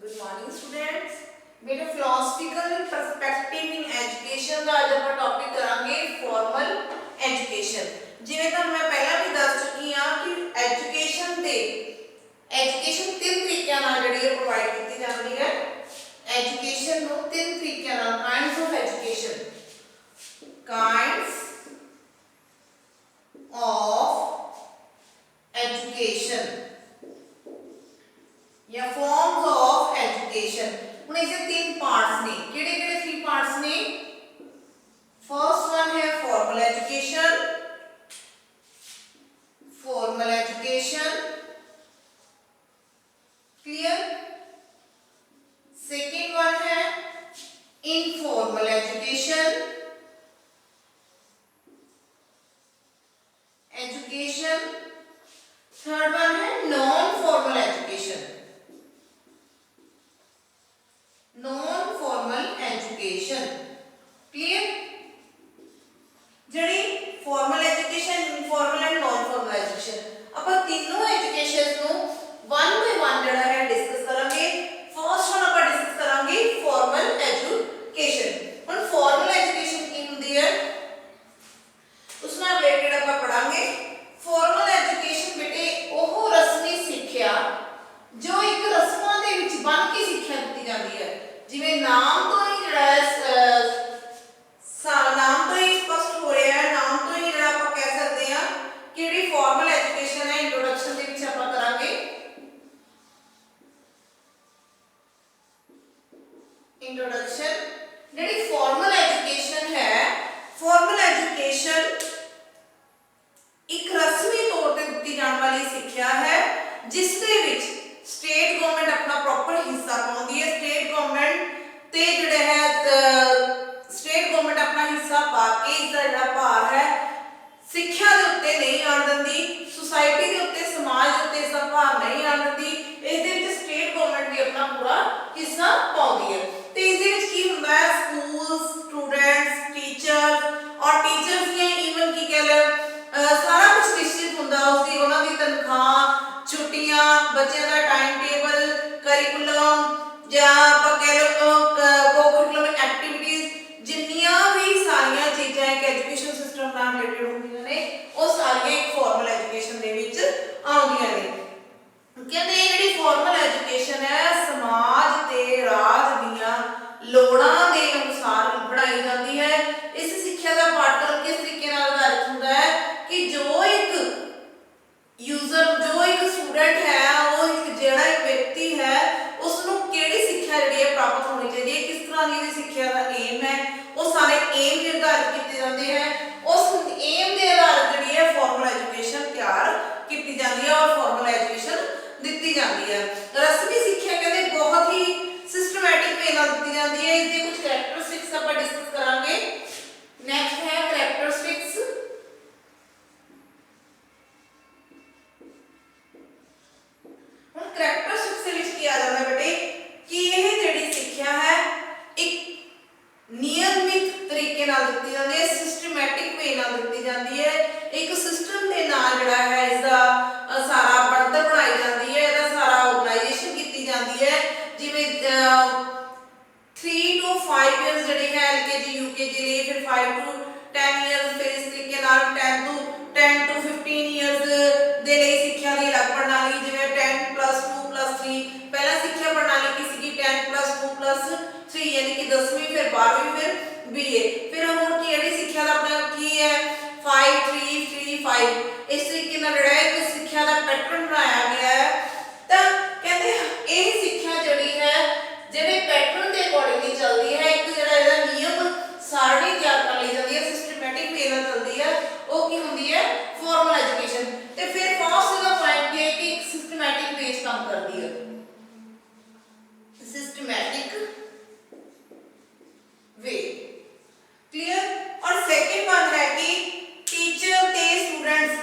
Good morning students. मेरे philosophical perspective in education का आज आप टॉपिक करांगे फॉर्मल एजुकेशन। जिवें तुहानूं मैं पहला भी दस चुकी हाँ कि एजुकेशन तीन तरीकों नाल जिहड़ी प्रोवाइड की जाती है। एजुकेशन नूं तीन तरीकों नाल काइंड्स ऑफ एजुकेशन या फॉर्म्स ऑफ एजुकेशन। हुण इसे तीन पार्ट्स ने, किहड़े-किहड़े थ्री पार्ट्स ने? फर्स्ट वन है formal education, clear. Second one है इनफॉर्मल एजुकेशन, थर्ड वन है नॉन फॉर्मल एजुकेशन, क्लियर। जड़ी formal education, informal and non formal education ਆਪਾਂ तीनों एजुकेशंस ਨੂੰ वन बाय वन ਜਿਹੜਾ ਹੈ डिस्कस ਕਰਾਂਗੇ। फर्स्ट वन ਆਪਾਂ डिस्कस ਕਰਾਂਗੇ फॉर्मल एजुकेशन। ਹੁਣ फॉर्मल एजुकेशन ਕੀ ਹੁੰਦੀ ਹੈ ਉਸ ਨਾਲ ਰਿਲੇਟਡ ਆਪਾਂ ਪੜਾਂਗੇ। फॉर्मल एजुकेशन बेटे ਉਹ ਰਸਮੀ ਸਿੱਖਿਆ ਜੋ ਇੱਕ ਰਸਮਾਂ ਦੇ ਵਿੱਚ ਬਣ ਕੇ ਸਿੱਖਿਆ ਦਿੱਤੀ ਜਾਂਦੀ ਹੈ। ਜਿਵੇਂ ਨਾਮ ਤੋਂ ਹੀ ਜਿਹੜਾ नाम तो ही स्पष्ट हो रहा है, नाम तो ही जरा आप कह सकते हैं कि ਜਿਹੜੀ फॉर्मल एजुकेशन है इंट्रोडक्शन ਦੇ ਵਿੱਚ ਆਪਾਂ ਕਰਾਂਗੇ। इंट्रोडक्शन ਜਿਹੜੀ फॉर्मल एजुकेशन है, फॉर्मल एजुकेशन ਇੱਕ ਰਸਮੀ ਤੌਰ ਤੇ ਦਿੱਤੀ ਜਾਣ ਵਾਲੀ ਸਿੱਖਿਆ ਹੈ ਜਿਸ ਦੇ ਵਿੱਚ ਸਟੇਟ ਗਵਰਨਮੈਂਟ ਆਪਣਾ ਪ੍ਰੋਪਰ ਹਿੱਸਾ ਪਾਉਂਦੀ ਹੈ। ਸਟੇਟ ਗਵਰਨਮੈਂਟ ਤੇ ਜਿਹੜੇ ਹੈ स्टेट गवर्नमेंट अपना हिस्सा पा के इसका जिहड़ा भार है सिक्ख्या दे उत्ते नहीं आण दिंदी, सोसाइटी दे उत्ते समाज दे उत्ते इसका भार नहीं आण दिंदी। इस दे विच स्टेट गवर्नमेंट भी अपना पूरा हिस्सा पाउंदी है। ते इस दे विच की हुंदा है स्कूल्स, स्टूडेंट्स, टीचर्स और टीचर्स दी इवन की कह लो सारा कुछ निश्चित हुंदा, उसदी उन्हां दी तनख्वाह, छुट्टियां, बच्चों का टाइम टेबल, करिकुलम ਜਾਂ ਆਪਾਂ कह लो को-करिकुलम एक्टिविटीज जिन्नियां भी सारियां चीज़ां एक एजुकेशन सिस्टम नाल रिलेटेड होंदियां ने वो सारियां एक फॉर्मल एजुकेशन दे विच आउंदियां ने। कहंदे जिहड़ी फॉर्मल एजुकेशन है समाज ते राज दीयां लोड़ां दे अनुसार बढ़ाई जाती है। इस सिक्ख्या दा पाठ्यक्रम किस तरीके नाल आधारित हुंदा है कि जो एक यूजर, जो एक स्टूडेंट है, वो एक जिहड़ा एक व्यक्ति है उसनूं किहड़ी सिक्ख्या जिहड़ी है प्राप्त होनी चाहिए, किस तरह की सिक्ख्या का एम है, वो सारे एम निर्धारित किए जाते हैं। उस एम के आधार जिहड़ी है फॉर्मल एजुकेशन तैयार की जाती है और फॉर्मल एजुकेशन दी जाती है। रस्मी सिक्ख्या कहते बहुत ही सिस्टमैटिक वे नाल दी जाती है। इसके कुछ करैक्टरिस्टिक्स आप डिस्कस करांगे। नेक्स्ट है करैक्टरिस्टिक्स। ਹੁਣ ਕਰੈਕਟਰਿਸਟਿਕਸ ਦੇ ਵਿੱਚ ਕੀ ਆ ਜਾਂਦਾ ਬੇਟੇ ਕਿ ਇਹ ਜਿਹੜੀ ਸਿੱਖਿਆ ਹੈ ਇੱਕ ਨਿਯਮਿਤ ਤਰੀਕੇ ਨਾਲ ਦਿੱਤੀ ਜਾਂਦੀ ਹੈ, ਸਿਸਟਮੈਟਿਕ ਵੇ ਨਾਲ ਦਿੱਤੀ ਜਾਂਦੀ ਹੈ। ਇੱਕ ਸਿਸਟਮ ਦੇ ਨਾਲ ਜਿਹੜਾ ਹੈ ਇਸ ਦਾ ਸਾਰਾ ਬਣਤਰ ਬਣਾਈ ਜਾਂਦੀ ਹੈ, ਇਹਦਾ ਸਾਰਾ ਆਰਗੇਨਾਈਜੇਸ਼ਨ ਕੀਤੀ ਜਾਂਦੀ ਹੈ। ਜਿਵੇਂ 3 to 5 ਇਅਰਸ ਜਿਹੜੀ ਹੈ LKG UKG ਲਈ, ਫਿਰ 5 to 10 ਇਅਰਸ, ਫਿਰ ਇਸ ਤਰੀਕੇ ਨਾਲ 10 to 15 ਇਅਰਸ ਦੇ ਲਈ ਸਿੱਖਿਆ ਦੀ ਅਲੱਗ ਪ੍ਰਣਾਲੀ। ਜਿਵੇਂ 10 + 2 + 3 ਪਹਿਲਾਂ ਸਿੱਖਿਆ ਪ੍ਰਣਾਲੀ ਕੀ ਸੀਗੀ 10 + 2 + 3 यानी कि 10वीं, फिर 12वीं, फिर BA। फिर ਹੁਣ ਕੀ ਜਿਹੜੀ ਸਿੱਖਿਆ ਦਾ ਆਪਣਾ ਕੀ ਹੈ 5 3 3 5 ਇਸ ਤਰੀਕੇ ਨਾਲ ਜਿਹੜਾ ਇੱਕ ਸਿੱਖਿਆ ਦਾ ਪੈਟਰਨ ਬਣਾਇਆ ਗਿਆ ਹੈ। ਤਾਂ ਕਹਿੰਦੇ ਇਹ ਸਿੱਖਿਆ ਜਿਹੜੀ ਹੈ ਜਿਹੜੇ ਪੈਟਰਨ ਦੇ ਅਕੋਰਡਿੰਗਲੀ ਚੱਲਦੀ ਹੈ, ਇੱਕ ਜਿਹੜਾ ਇਹਦਾ ਨਿਯਮ ਸਾਰਣੀ ਤਿਆਰ ਕਰ ਲਈ ਜਾਂਦੀ ਹੈ, ਸਿਸਟਮੈਟਿਕ ਵੇ ਨਾਲ ਚੱਲਦੀ ਹੈ, ਉਹ ਕੀ ਹੁੰਦੀ ਹੈ ਫਾਰਮਲ ਐਜੂਕੇਸ਼ਨ। ਤੇ ਫਿਰ ਫਸਟ ਦਾ ਪੁਆਇੰਟ ਇਹ ਹੈ ਕਿ ਇੱਕ ਸਿਸਟਮੈਟਿਕ ਵੇ 'ਚ ਕੰਮ ਕਰਦੀ ਹੈ, सिस्टमैटिक वे, क्लियर। और सेकंड वन है कि टीचर ते स्टूडेंट्स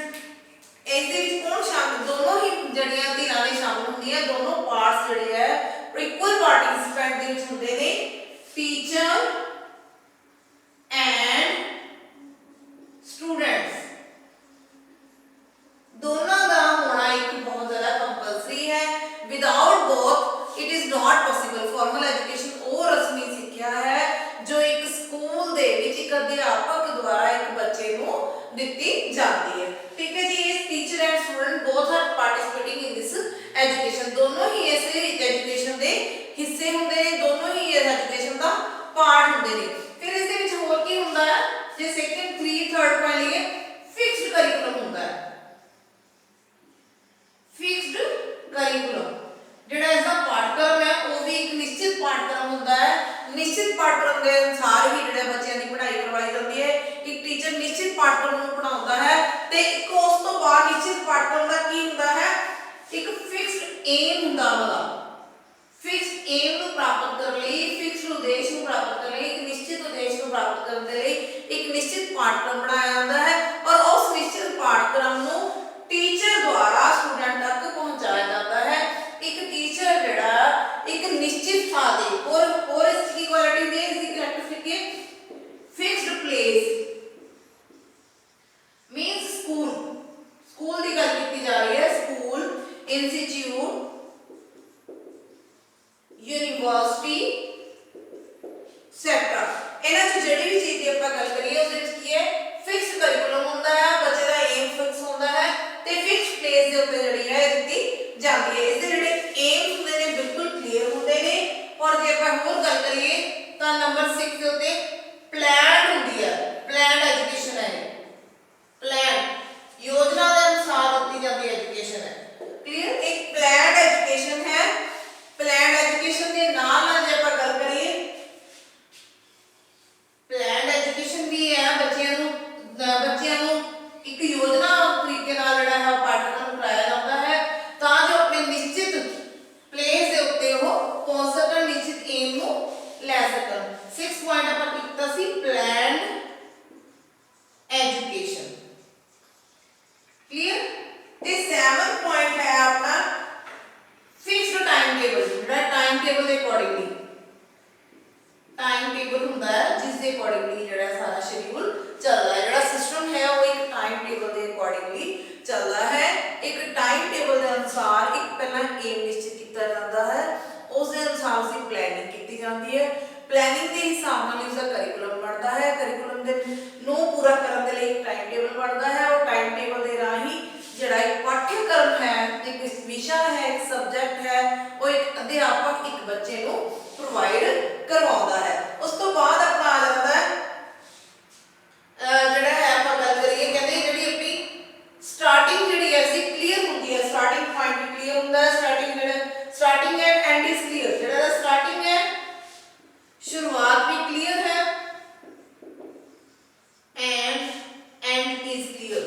इस दे विच कौन शामिल, दोनों ही जड़ियां धिरां ने शामिल होंदियां निश्चित पाठक्रम के अनुसार ही जिहड़े बच्चों की पढ़ाई करवाई जाती है। एक टीचर निश्चित पाठक्रम नूं पढ़ाउंदा है ते एक उस तो बाद निश्चित पाठक्रम का की हुंदा है, एक फिक्स्ड एम हुंदा वा। फिक्स्ड एम नूं प्राप्त करने लई, फिक्स्ड उद्देश्य नूं प्राप्त करने लई, एक निश्चित उद्देश्य नूं प्राप्त करने के लिए एक निश्चित पाठक्रम बनाया जाता है और उस निश्चित पाठक्रम नूं टीचर द्वारा स्टूडेंट तक पहुंचाया जाता है। एक टीचर जिहड़ा एक निश्चित था दे और इसकी क्वालिटी दे, इसकी characteristic fixed place means school, school की गल की जा रही है, स्कूल, इंस्टीट्यूट, यूनिवर्सिटी सेक्टर, इन्हां च जिहड़ी भी चीज की आपां गल करिए उस विच की है फिक्स्ड करिकुलम हुंदा है, बच्चे दा एम फिक्स हुंदा है ते फिक्स्ड प्लेस दे उत्ते जिहड़ी है दित्ती जांदी है। इसदे जिहड़े एम हुंदे ने बिल्कुल क्लियर हुंदे ने। और जे आपां होर गल करिए तां नंबर 6 दे उत्ते प्लान हुंदी है, प्लान एजुकेशन है, प्लान योजना के अनुसार दी जाती एजुकेशन है। क्लियर, एक प्लान एजुकेशन है। प्लान एजुकेशन के नाल नाल जे आपां गल करिए प्लान एजुकेशन भी है, बच्चों नूं एक योजना तरीके नाल जिहड़ा है पाठ्यक्रम कराया जाता है तां जो अपने निश्चित प्लेस दे उत्ते वो पहुंच सकण, निश्चित एम नूं लै सकण। 6 पॉइंट आपां कीता सी प्लान एजुकेशन। क्लियर, ते 7 पॉइंट है अपना फिक्स्ड टाइम टेबल, जिहड़ा टाइम टेबल दे अकॉर्डिंगली टाइम टेबल हुंदा है जिस दे अकॉर्डिंगली जिहड़ा सारा शेड्यूल चलदा है, जिहड़ा सिस्टम है वो एक टाइम टेबल दे अकॉर्डिंगली चलदा है। एक टाइम टेबल के अनुसार एक पहला एम निश्चित किया जाता है, उस दे अनुसार उसकी प्लानिंग की जाती है। प्लानिंग के हिसाब नाल उसका करिकुलम बनता है, करिकुलम दे नूं पूरा करने के लिए एक टाइम टेबल बनता है और टाइम टेबल के राही जिहड़ा एक पाठ्यक्रम है, एक विषय है, एक सब्जेक्ट है, वो एक अध्यापक एक बच्चे नूं प्रोवाइड करवाउंदा है। उस तो बाद अपना आ जाता है जिहड़ा है आपां गल करिए कहंदे जिहड़ी अपनी स्टार्टिंग जिहड़ी है सी क्लियर हुंदी है, स्टार्टिंग पॉइंट भी क्लियर हुंदा है, स्टार्टिंग एंड इज क्लियर, जिहड़ा स्टार्टिंग है शुरुआत भी क्लियर है एंड इज क्लियर,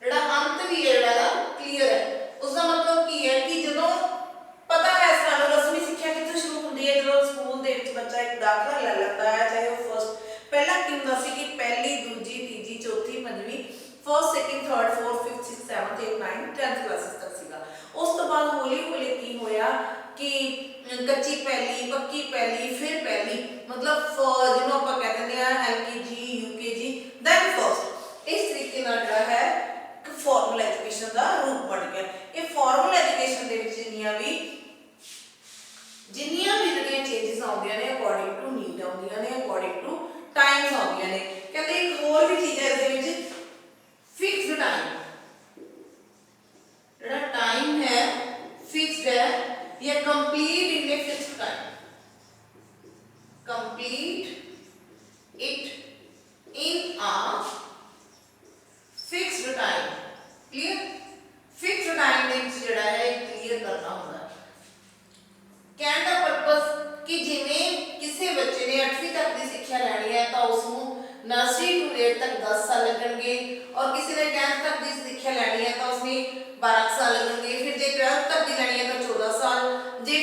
जिहड़ा अंत भी है जिहड़ा क्लियर है। उसका मतलब की है कि जदों पता है सानू रस्मी सिक्ख्या कित्थों शुरू हुंदी है, जदों स्कूल दे विच बच्चा एक दाखला ले लैंदा है, चाहे वो फर्स्ट पहला की हुंदा सी कि पहली दूजी तीजी चौथी पंजवीं first second third fourth fifth sixth seventh eighth ninth 10th classes तक सीगा। उस तो बाद हौली हौली की होया कि कच्ची पहली पक्की पहली फिर पहली, मतलब जिन्हों आपां कह दिंदे आ LKG UKG दैन फर्स्ट, इस तरीके नाल जिहड़ा है फॉर्मल एजुकेशन का रूप बन गया। ये फॉर्मल एजुकेशन दे विच जिन्नियां भी जिहड़ियां चेंजेस आउंदियां ने अकॉर्डिंग टू नीड आउंदियां ने, अकॉर्डिंग टू टाइम्स आउंदियां ने। कहंदे एक होर भी चीज़ है इसदे विच फिक्स्ड टाइम, जिहड़ा टाइम है फिक्स्ड है या complete in a fixed time, complete it in a fixed time. Clear, fixed time दे विच जिहड़ा है क्लियर करना होंदा है। कहने का पर्पस कि जिवें किसी बच्चे ने 8वीं तक की सिक्ख्या लैनी है तो उसनूं नर्सरी टू 8 तक 10 साल लगणगे और किसी ने 10th तक की सिक्ख्या लैनी है तो उसने 12 साल लगणगे, फिर जे 12th तक की लैनी है तो 14 साल, जे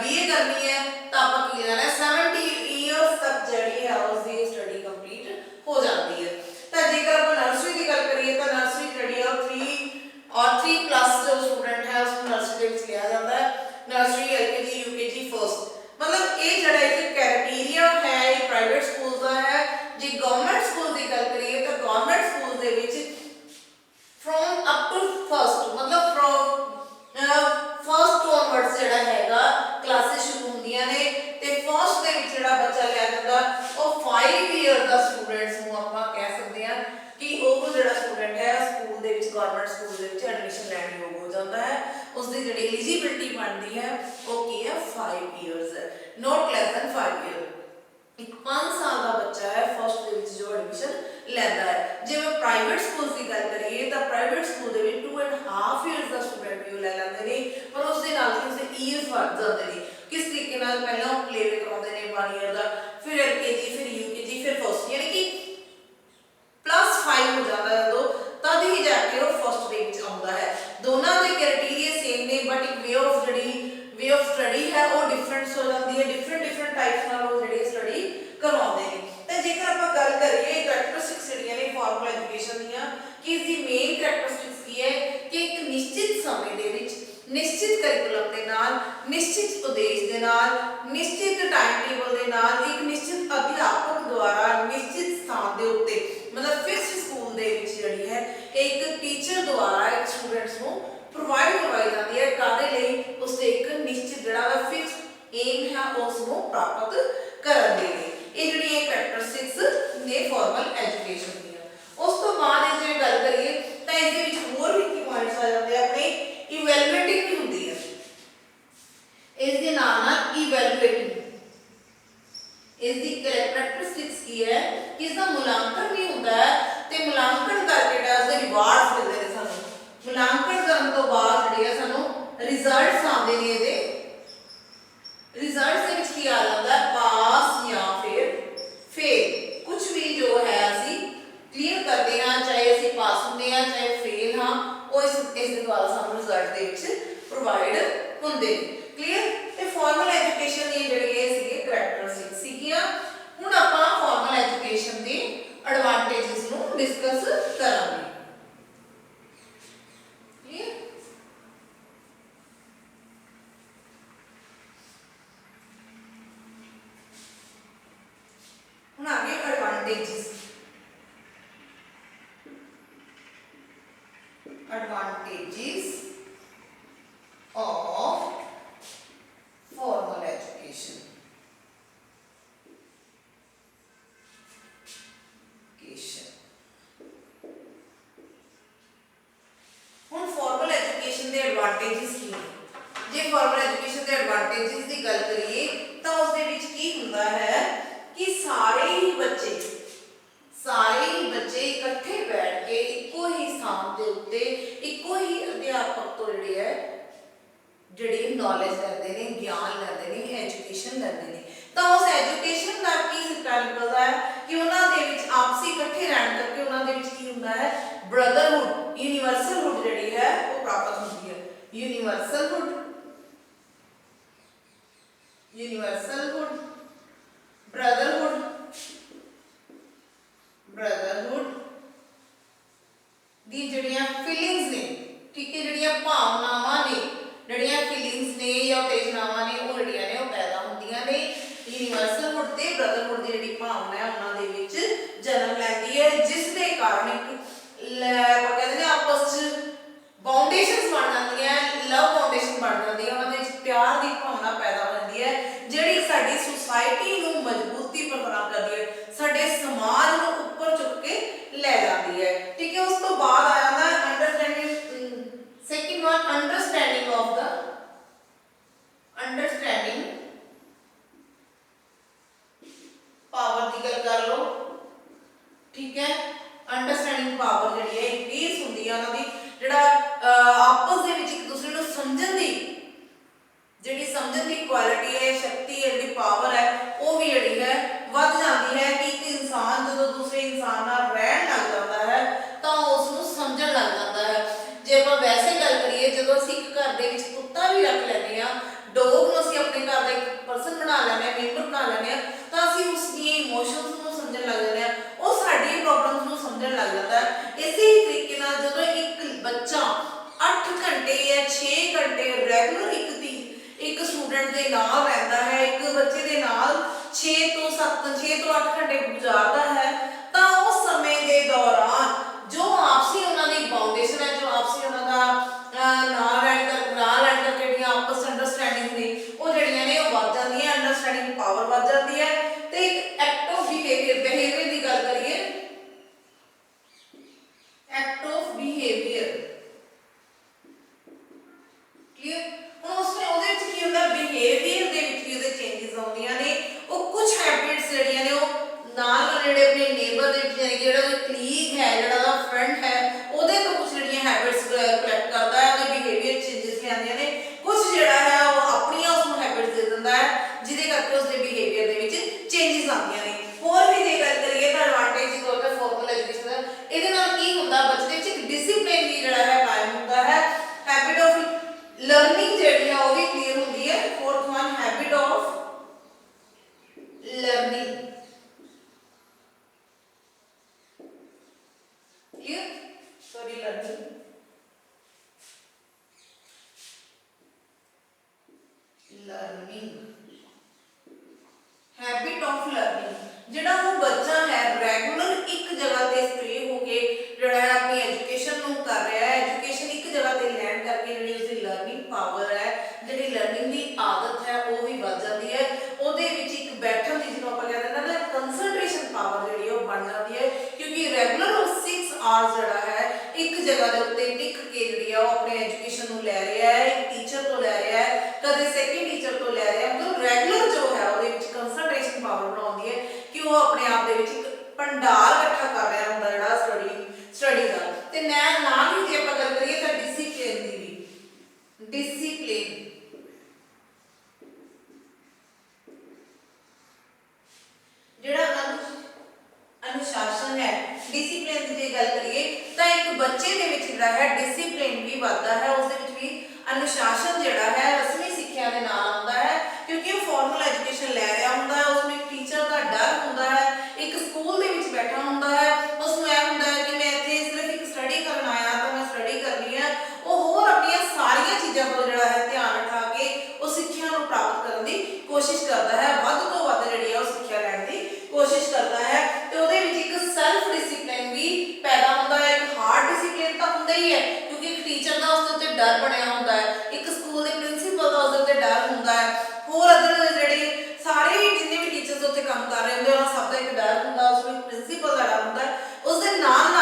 BA करनी है तो आपां की लेना है 70 ईयर्स तक जिहड़ी है उसकी स्टडी कंप्लीट हो जाती है। तो जेकर आपां नर्सरी की गल करिए तो नर्सरी जिहड़ी है 3+ जो स्टूडेंट है उसको नर्सरी दे विच लिया जाता है। नर्सरी LKG UKG फर्स्ट, मतलब ये जिहड़ा एक क्राइटेरिया है ये प्राइवेट स्कूल का है। जे गवर्नमेंट स्कूल की गल करिए तो गवर्नमेंट स्कूल दे विच फ्रॉम अप टू फर्स्ट, मतलब फ्रॉम फर्स्ट टू ऑनवर्ड्स जिहड़ा हैगा क्लासेस शुरू हुंदियां ने ते फर्स्ट दे विच जिहड़ा बच्चा लिया जांदा ਉਹ 5 ईयर ਦਾ स्टूडेंट्स ਨੂੰ ਆਪਾਂ ਕਹਿ ਸਕਦੇ ਹਾਂ कि ਉਹ ਜਿਹੜਾ स्टूडेंट है स्कूल ਦੇ ਵਿੱਚ गवर्नमेंट स्कूल ਦੇ ਵਿੱਚ ਐਡਮਿਸ਼ਨ ਲੈਣ ਯੋਗ ਹੋ ਜਾਂਦਾ ਹੈ। ਉਸ ਦੀ ਜਿਹੜੀ ਐਲੀਜੀਬਿਲਟੀ ਬਣਦੀ ਹੈ ਉਹ ਕੀ ਹੈ 5 ਇਅਰਸ ਹੈ, ਨੋਟ ਲੈਸ ਦੈਨ 5 ਈਅਰ। ਇੱਕ 5 ਸਾਲ ਦਾ ਬੱਚਾ ਹੈ ਫਸਟ ਦੇ ਵਿੱਚ ਜੋ ਐਡਮਿਸ਼ਨ ਲੈਂਦਾ ਹੈ। ਜੇ ਮੈਂ ਪ੍ਰਾਈਵੇਟ ਸਕੂਲ ਦੀ ਗੱਲ ਕਰੀਏ ਤਾਂ ਪ੍ਰਾਈਵੇਟ ਸਕੂਲ ਦੇ ਵਿੱਚ 2.5 ਇਅਰਸ ਦਾ ਸਟੂਡੈਂਟ ਵੀ ਲੈ ਲੈਂਦੇ ਨੇ, ਪਰ ਉਸ ਦੇ ਨਾਲ ਉਸਦੇ ਈਅਰਸ ਵੱਧ ਜਾਂਦੇ ਨੇ। ਕਿਸ ਤਰੀਕੇ तरीके नाल पहला प्लेवे कराउंदे ने 1 ईयर दा, फिर LKG, फिर UKG, फिर फर्स्ट, यानी कि +5 हो जाता है तो तद ही जाके वो फर्स्ट डे विच आउंदा है। दोनों के क्राइटेरिया सेम ने बट एक वे ऑफ स्टडी है वो डिफरेंस हो जाती है, डिफरेंट टाइप्स नाल वो जेहड़ी स्टडी करवाउंदे ने। ते जेकर आपां गल करिए करैक्टरिस्टिक्स जेहड़ियां ने फॉर्मल एजुकेशन दीयां कि इसकी मेन करैक्टरिस्टिक्स की है कि एक निश्चित समय दे विच निश्चित करिकुलम के नाल, निश्चित उद्देश्य के नाल, निश्चित टाइम टेबल के नाल, एक निश्चित अध्यापक द्वारा निश्चित स्थान के उत्ते मतलब फिक्स स्कूल दे विच जिहड़ी है एक टीचर द्वारा एक स्टूडेंट्स को प्रोवाइड करवाई जाती है कादे लई उससे एक निश्चित जिहड़ा फिक्स एम है उसको प्राप्त करन दे लई। ये जिहड़ी करैक्टरिस्टिक्स ने फॉर्मल एजुकेशन दी। उस तो बाद जे गल करिए तां इस दे विच होर भी की पॉइंट्स आ जाते हैं अपने इवैल्यूएटिंग भी होती है, इसके नाल इवैल्यूएटिंग इसकी करैक्टरिस्टिक्स की है कि इसका मूल्यांकन भी होता है ते मूल्यांकन करके उसके रिवार्ड्स मिलते हैं सानू। मूल्यांकन करन तो बाद जिहड़े आ सानू रिजल्ट्स आते हैं, इहदे रिजल्ट्स दे विच की आ जाता है पास या फिर फेल, कुछ भी जो है असी क्लियर करते हैं चाहे असी पास होंगे हैं चाहे फेल हाँ वो इस द्वारा सानू रिजल्ट दे विच प्रोवाइड होंदे ने। क्लियर। ते फॉर्मल एजुकेशन दी जिहड़ी सीगे करैक्टरिस्टिक्स सीगियां। हुण आपां फॉर्मल एजुकेशन दी एडवांटेजेस नू डिस्कस करांगे। क्लियर। हुण आगे एडवांटेजेस of formal education. ਹੁਣ फॉर्मल एजुकेशन ਦੇ एडवांटेजेस ਕੀ ਨੇ? ਜੇ फॉर्मल एजुकेशन ਦੇ एडवांटेजेस ਦੀ ਗੱਲ ਕਰੀਏ ਤਾਂ ਉਸ ਦੇ ਵਿੱਚ ਕੀ ਹੁੰਦਾ ਹੈ ਕਿ ਸਾਰੇ ਹੀ ਬੱਚੇ ਇਕੱਠੇ ਬੈਠ ਕੇ ਇੱਕੋ ਹੀ ਸਥਾਨ ਦੇ ਉੱਤੇ ਇੱਕੋ ਹੀ ਅਧਿਆਪਕ ਤੋਂ ਜਿਹੜੀ ਨੌਲੇਜ ਲੈਂਦੇ ਨੇ, ਗਿਆਨ ਲੈਂਦੇ ਨੇ, ਐਜੂਕੇਸ਼ਨ ਲੈਂਦੇ ਨੇ। ਤਾਂ ਉਸ ਐਜੂਕੇਸ਼ਨ ਦਾ ਕੀ ਸਿੱਟਾ ਨਿਕਲਦਾ ਹੈ ਕਿ ਉਹਨਾਂ ਦੇ ਵਿੱਚ ਆਪਸੀ ਇਕੱਠੇ ਰਹਿਣ ਕਰਕੇ ਉਹਨਾਂ ਦੇ ਵਿੱਚ ਕੀ ਹੁੰਦਾ ਹੈ ਬ੍ਰਦਰਹੁੱਡ, ਯੂਨੀਵਰਸਲਹੁੱਡ ਜਿਹੜੀ ਹੈ ਉਹ ਪ੍ਰਾਪਤ ਹੁੰਦੀ ਹੈ। ਯੂਨੀਵਰਸਲਹੁੱਡ ब्रदरहुड दी जड़ियां फीलिंग्स ने, ठीक है, जड़ियां भावनावां ने, जड़ियां फीलिंग्स ने या उत्तेजनावां ने वो जड़ियां ने वो पैदा होंदियां ने। यूनिवर्सलहुड ते ब्रदरहुड दी जड़ी भावना है उन्हां दे विच जन्म लैंदी है, जिस दे कारण एक कहते हैं आपस च बाउंडेशंस बन जांदियां, लव बाउंडेशन बन जांदी है, उन्हां दे विच प्यार दी भावना पैदा होंदी है ਜਿਹੜੀ ਸਾਡੀ ਸੁਸਾਇਟੀ ਨੂੰ ਮਜ਼ਬੂਤੀ ਪ੍ਰਦਾਨ ਕਰਦੀ ਹੈ, ਸਾਡੇ ਸਮਾਜ ਨੂੰ ਉੱਪਰ ਚੁੱਕ ਕੇ ਲੈ ਜਾਂਦੀ ਹੈ। ਠੀਕ ਹੈ। ਉਸ ਤੋਂ ਬਾਅਦ ਆ ਜਾਂਦਾ understanding, second one understanding power ਦੀ ਗੱਲ ਕਰ ਲਓ। ਠੀਕ ਹੈ। ਅੰਡਰਸਟੈਂਡਿੰਗ ਪਾਵਰ ਜਿਹੜੀ ਹੈ ਇਨਕਰੀਜ਼ ਹੁੰਦੀ ਹੈ, ਉਹਨਾਂ ਦੀ ਜਿਹੜਾ ਆਪਸ ਦੇ ਵਿੱਚ ਇੱਕ ਦੂਸਰੇ ਨੂੰ ਸਮਝਣ ਦੀ ਜਿਹੜੀ ਸਮਝਣ ਦੀ ਕੁਆਲਿਟੀ ਹੈ, ਸ਼ਕਤੀ ਹੈ, ਜਿਹੜੀ ਪਾਵਰ ਹੈ ਉਹ ਵੀ ਜਿਹੜੀ ਹੈ ਵੱਧ ਜਾਂਦੀ ਹੈ ਕਿ ਇੱਕ ਇਨਸਾਨ ਜਦੋਂ ਦੂਸਰੇ ਇਨਸਾਨ ਨਾਲ ਰਹਿਣ ਲੱਗ ਜਾਂਦਾ ਹੈ ਤਾਂ ਉਸ ਨੂੰ ਸਮਝਣ ਲੱਗ ਜਾਂਦਾ ਹੈ। ਜੇ ਆਪਾਂ ਵੈਸੇ ਗੱਲ ਕਰੀਏ, ਜਦੋਂ ਅਸੀਂ ਇੱਕ ਘਰ ਦੇ ਵਿੱਚ ਕੁੱਤਾ ਵੀ ਰੱਖ ਲੈਂਦੇ ਹਾਂ, ਡੌਗ ਨੂੰ ਅਸੀਂ ਆਪਣੇ ਘਰ ਦਾ ਇੱਕ ਪਰਸਨ ਬਣਾ ਲੈਂਦੇ ਹਾਂ, ਮੈਂਬਰ ਬਣਾ ਲੈਂਦੇ ਹਾਂ, ਤਾਂ ਅਸੀਂ ਉਸ ਦੀਆਂ ਇਮੋਸ਼ਨਸ ਨੂੰ ਸਮਝਣ ਲੱਗ ਜਾਂਦੇ ਹਾਂ, ਉਹ ਸਾਡੀ ਪ੍ਰੋਬਲਮਸ ਨੂੰ ਸਮਝਣ ਲੱਗ ਜਾਂਦਾ ਹੈ। ਇਸੇ ਹੀ ਤਰੀਕੇ ਨਾਲ ਜਦੋਂ ਇੱਕ ਬੱਚਾ 8 ਘੰਟੇ ਜਾਂ 6 ਘੰਟੇ ਰੈਗੂਲਰ ਇੱਕ ਸਟੂਡੈਂਟ ਦੇ ਨਾਲ ਰਹਿੰਦਾ ਹੈ, ਇੱਕ ਬੱਚੇ ਦੇ ਨਾਲ 6 ਤੋਂ 8 ਘੰਟੇ ਗੁਜ਼ਾਰਦਾ ਹੈ, ਤਾਂ ਉਸ ਸਮੇਂ ਦੇ ਦੌਰਾਨ ਜੋ ਆਪਸੀ ਉਹਨਾਂ ਦੀ ਬਾਉਂਡੇਸ਼ਨ ਹੈ, ਜੋ ਆਪਸੀ ਉਹਨਾਂ ਦਾ ਨਾਲ ਰਹਿਣ ਕਰਕੇ ਜਿਹੜੀਆਂ ਆਪਸ ਅੰਡਰਸਟੈਂਡਿੰਗ ਨੇ ਉਹ ਜਿਹੜੀਆਂ ਨੇ ਉਹ ਵੱਧ ਜਾਂਦੀਆਂ, ਅੰਡਰਸਟੈਂਡਿੰਗ ਪਾਵਰ ਵੱਧ ਜਾਂਦੀ ਹੈ। ਤੇ ਇੱਕ ਐਕਟ ਆਫ ਬਿਹੇਵੀਅਰ ਦੀ ਗੱਲ ਕਰੀਏ, ਐਕਟ ਆਫ ਬਿਹੇਵੀਅਰ ਕਲੀਅਰ। ਹੁਣ ਉਹਦੇ ਵਿੱਚ ਕੀ ਹੁੰਦਾ, ਬਿਹੇਵੀਅਰ ਦੇ ਵਿੱਚ ਵੀ ਉਹਦੇ ਚੇਂਜਸ ਆਉਂਦੀਆਂ ਨੇ। ਉਹ ਕੁਝ ਹੈਬਿਟਸ ਜਿਹੜੀਆਂ ਨੇ ਉਹ ਨਾਲ ਜਿਹੜੇ ਆਪਣੇ ਨੇਬਰ ਦੇ ਵਿੱਚ ਯਾਨੀ ਕਿ ਜਿਹੜਾ ਉਹਦਾ ਕਲੀਗ ਹੈ, ਜਿਹੜਾ ਉਹਦਾ ਫਰੈਂਡ ਹੈ, ਉਹਦੇ ਤੋਂ ਕੁਝ ਜਿਹੜੀਆਂ ਹੈਬਿਟਸ ਕਲੈਕਟ ਕਰਦਾ ਹੈ, ਉਹਦੇ ਬਿਹੇਵੀਅਰ ਚੇਂਜਸ ਲਿਆਉਂਦੀਆਂ ਨੇ। ਕੁਝ ਜਿਹੜਾ ਹੈ ਉਹ ਆਪਣੀਆਂ ਉਸਨੂੰ ਹੈਬਿਟਸ ਦੇ ਦਿੰਦਾ ਹੈ लर्निंग, हैबिट ऑफ लर्निंग। जिहड़ा वो बच्चा है रेगुलर एक जगह ते स्टे होके जिहड़ा है अपनी एजुकेशन नूं कर रहा है, एजुकेशन एक जगह ते लैंड करके जिहड़ी उसदी लर्निंग पावर है, जिहड़ी लर्निंग दी आदत है वो भी वध जाती है। ਉਹਦੇ ਵਿੱਚ ਇੱਕ बैठण ਦੀ ਜਿਹਨੂੰ ਆਪਾਂ ਕਹਿੰਦੇ ना कंसंट्रेशन पावर ਜਿਹੜੀ ਉਹ ਬਣ ਜਾਂਦੀ ਹੈ, क्योंकि रेगुलर 6 आवर्स ਜਿਹੜਾ है एक जगह ਦੇ ਉੱਤੇ ਟਿਕ ਕੇ ਜਿਹੜੀ ਆ ਉਹ ਆਪਣੀ ਐਜੂਕੇਸ਼ਨ ਨੂੰ ਲੈ ਰਿਹਾ ਹੈ, ਇੱਕ ਟੀਚਰ ਤੋਂ ਲੈ ਰਿਹਾ ਹੈ, ਕਦੇ ਸੈਕਿੰਡ ਟੀਚਰ ਤੋਂ ਲੈ ਰਿਹਾ ਹੈ। ਮਤਲਬ ਰੈਗੂਲਰ ਜੋ ਹੈ ਉਹਦੇ ਵਿੱਚ ਕੰਸੰਟਰੇਸ਼ਨ ਪਾਵਰ ਬਣਾਉਂਦੀ ਹੈ ਕਿ ਉਹ ਆਪਣੇ ਆਪ ਦੇ ਵਿੱਚ ਇੱਕ ਭੰਡਾਰ ਇਕੱਠਾ ਕਰ ਰਿਹਾ ਹੁੰਦਾ ਜਿਹੜਾ ਸਟੱਡੀ ਦਾ। ਤੇ ਨਾਲ ਹੀ ਜੇ ਆਪਾਂ ਗੱਲ ਕਰੀਏ ਤਾਂ ਡਿਸਿਪਲਿਨ ਦੀ ਵੀ, ਡਿਸਿਪਲਿਨ ਜਿਹੜਾ अनुशासन है, डिसिप्लिन की जे गल करिए तो एक बच्चे दे विच जिहड़ा है डिसिप्लिन भी वधदा है, उस दे विच भी अनुशासन जिहड़ा है रस्मी सिक्ख्या दे नाल आउंदा है, क्योंकि वो फॉर्मल एजुकेशन लै रहा हुंदा है, उसमें एक टीचर का डर हुंदा है, एक स्कूल दे विच बैठा हुंदा है, उसनूं ऐ हुंदा है कि मैं इत्थे सिर्फ एक स्टडी करन आया तो मैं स्टडी करनी है। वो होर अपनियां सारियां चीज़ां तो जिहड़ा है ध्यान उठा के वो सिक्ख्या नूं प्राप्त करन दी कोशिश करदा है, वध तों वध जिहड़ी है वो सिक्ख्या लैण दी कोशिश करता है। तो ਉਹਦੇ ਵਿੱਚ ਇੱਕ ਸੈਲਫ ਡਿਸਿਪਲਿਨ ਵੀ ਪੈਦਾ ਹੁੰਦਾ ਹੈ, ਇੱਕ ਹਾਰਡ ਡਿਸਿਪਲਿਨ ਤਾਂ ਹੁੰਦਾ ਹੀ ਹੈ ਕਿਉਂਕਿ ਇੱਕ ਟੀਚਰ ਦਾ ਉਸ ਉੱਤੇ ਡਰ ਬਣਿਆ ਹੁੰਦਾ ਹੈ, ਇੱਕ ਸਕੂਲ ਦੇ ਪ੍ਰਿੰਸੀਪਲ ਦਾ ਉਸ ਉੱਤੇ ਡਰ ਹੁੰਦਾ ਹੈ, ਹੋਰ ਅਦਰ ਜਿਹੜੇ ਸਾਰੇ ਜਿੰਨੇ ਵੀ ਟੀਚਰਸ ਉੱਥੇ ਕੰਮ ਕਰ ਰਹੇ ਹੁੰਦੇ ਉਹਨਾਂ ਸਭ ਦਾ ਇੱਕ ਡਰ ਹੁੰਦਾ, ਉਸ ਵਿੱਚ ਪ੍ਰਿੰਸੀਪਲ ਦਾ ਡਰ ਹੁੰਦਾ। ਉਸ ਦੇ ਨਾਲ